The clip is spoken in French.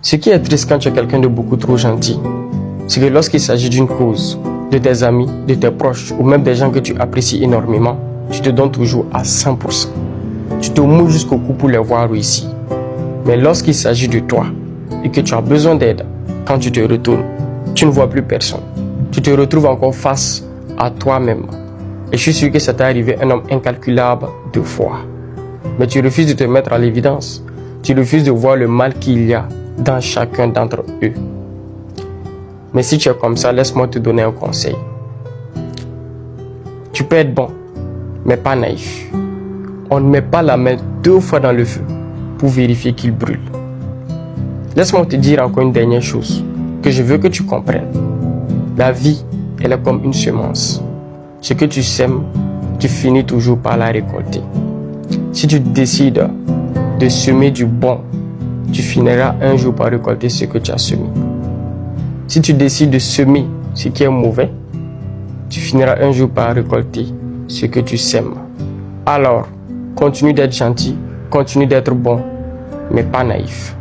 Ce qui est triste quand tu es quelqu'un de beaucoup trop gentil, c'est que lorsqu'il s'agit d'une cause, de tes amis, de tes proches ou même des gens que tu apprécies énormément, tu te donnes toujours à 100%. Tu te mouilles jusqu'au cou pour les voir réussir. Mais lorsqu'il s'agit de toi et que tu as besoin d'aide, quand tu te retournes, tu ne vois plus personne. Tu te retrouves encore face à toi-même. Et je suis sûr que ça t'est arrivé un nombre incalculable de fois. Mais tu refuses de te mettre à l'évidence. Tu refuses de voir le mal qu'il y a dans chacun d'entre eux. Mais si tu es comme ça, laisse-moi te donner un conseil. Tu peux être bon, mais pas naïf. On ne met pas la main 2 fois dans le feu pour vérifier qu'il brûle. Laisse-moi te dire encore une dernière chose que je veux que tu comprennes. La vie, elle est comme une semence. Ce que tu sèmes, tu finis toujours par la récolter. Si tu décides de semer du bon, tu finiras un jour par récolter ce que tu as semé. Si tu décides de semer ce qui est mauvais, tu finiras un jour par récolter ce que tu sèmes. Alors, continue d'être gentil, continue d'être bon, mais pas naïf.